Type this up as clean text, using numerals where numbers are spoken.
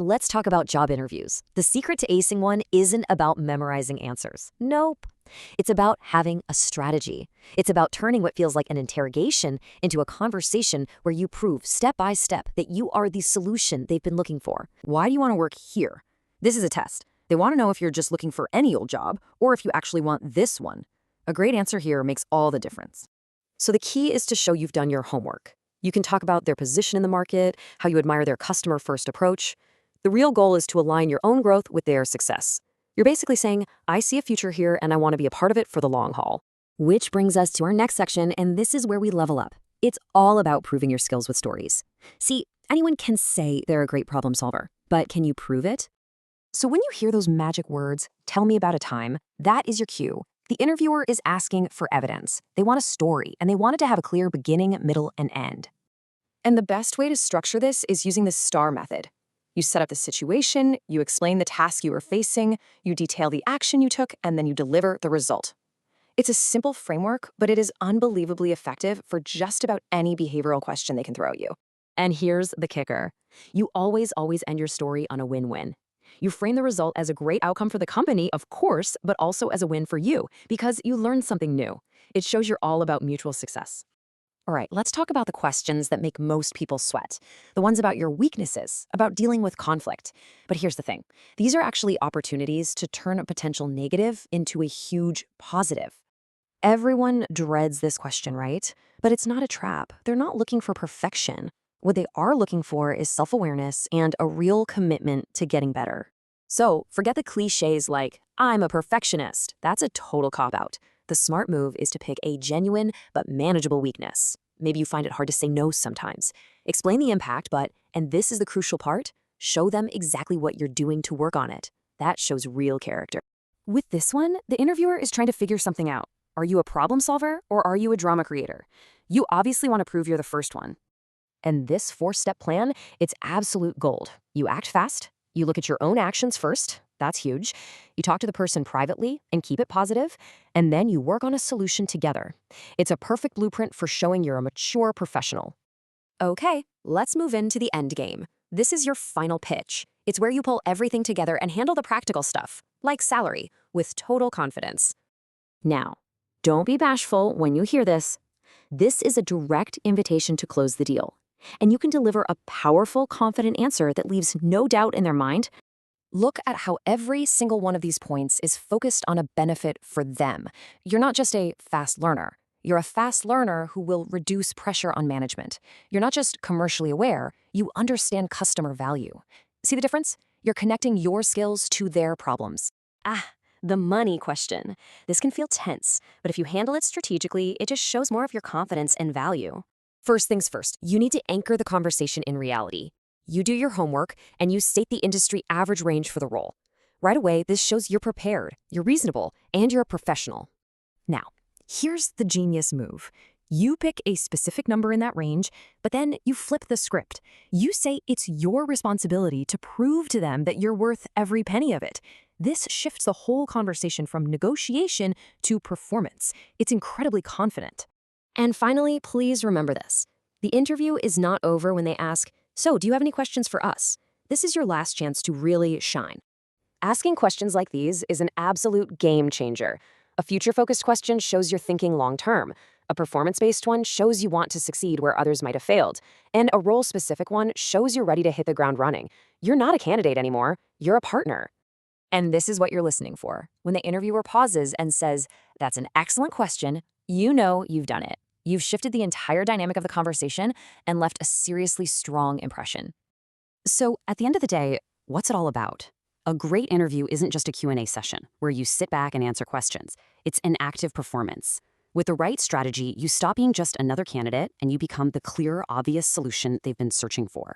let's talk about job interviews. The secret to acing one isn't about memorizing answers. Nope. It's about having a strategy. It's about turning what feels like an interrogation into a conversation where you prove step by step that you are the solution they've been looking for. Why do you want to work here? This is a test. They want to know if you're just looking for any old job or if you actually want this one. A great answer here makes all the difference. So the key is to show you've done your homework. You can talk about their position in the market, how you admire their customer-first approach. The real goal is to align your own growth with their success. You're basically saying, I see a future here and I want to be a part of it for the long haul. Which brings us to our next section, and this is where we level up. It's all about proving your skills with stories. See, anyone can say they're a great problem solver, but can you prove it? So when you hear those magic words, tell me about a time, that is your cue. The interviewer is asking for evidence. They want a story, and they want it to have a clear beginning, middle, and end. And the best way to structure this is using the STAR method. You set up the situation, you explain the task you were facing, you detail the action you took, and then you deliver the result. It's a simple framework, but it is unbelievably effective for just about any behavioral question they can throw at you. And here's the kicker. You always end your story on a win-win. You frame the result as a great outcome for the company, of course, but also as a win for you, because you learned something new. It shows you're all about mutual success. All right, let's talk about the questions that make most people sweat. The ones about your weaknesses, about dealing with conflict. But here's the thing. These are actually opportunities to turn a potential negative into a huge positive. Everyone dreads this question, right? But it's not a trap. They're not looking for perfection. What they are looking for is self-awareness and a real commitment to getting better. So forget the cliches like, I'm a perfectionist. That's a total cop-out. The smart move is to pick a genuine but manageable weakness. Maybe you find it hard to say no sometimes. Explain the impact, but, and this is the crucial part, show them exactly what you're doing to work on it. That shows real character. With this one, the interviewer is trying to figure something out. Are you a problem solver or are you a drama creator? You obviously want to prove you're the first one. And this 4-step plan, it's absolute gold. You act fast, you look at your own actions first, that's huge. You talk to the person privately and keep it positive, and then you work on a solution together. It's a perfect blueprint for showing you're a mature professional. Okay, let's move into the end game. This is your final pitch. It's where you pull everything together and handle the practical stuff, like salary, with total confidence. Now, don't be bashful when you hear this. This is a direct invitation to close the deal. And you can deliver a powerful, confident answer that leaves no doubt in their mind. Look at how every single one of these points is focused on a benefit for them. You're not just a fast learner. You're a fast learner who will reduce pressure on management. You're not just commercially aware, you understand customer value. See the difference? You're connecting your skills to their problems. The money question. This can feel tense, but if you handle it strategically, it just shows more of your confidence and value. First things first, you need to anchor the conversation in reality. You do your homework, and you state the industry average range for the role. Right away, this shows you're prepared, you're reasonable, and you're a professional. Now, here's the genius move. You pick a specific number in that range, but then you flip the script. You say it's your responsibility to prove to them that you're worth every penny of it. This shifts the whole conversation from negotiation to performance. It's incredibly confident. And finally, please remember this. The interview is not over when they ask, so do you have any questions for us? This is your last chance to really shine. Asking questions like these is an absolute game changer. A future-focused question shows you're thinking long-term. A performance-based one shows you want to succeed where others might have failed. And a role-specific one shows you're ready to hit the ground running. You're not a candidate anymore. You're a partner. And this is what you're listening for. When the interviewer pauses and says, that's an excellent question, you know you've done it. You've shifted the entire dynamic of the conversation and left a seriously strong impression. So at the end of the day, what's it all about? A great interview isn't just a Q&A session where you sit back and answer questions. It's an active performance. With the right strategy, you stop being just another candidate and you become the clear, obvious solution they've been searching for.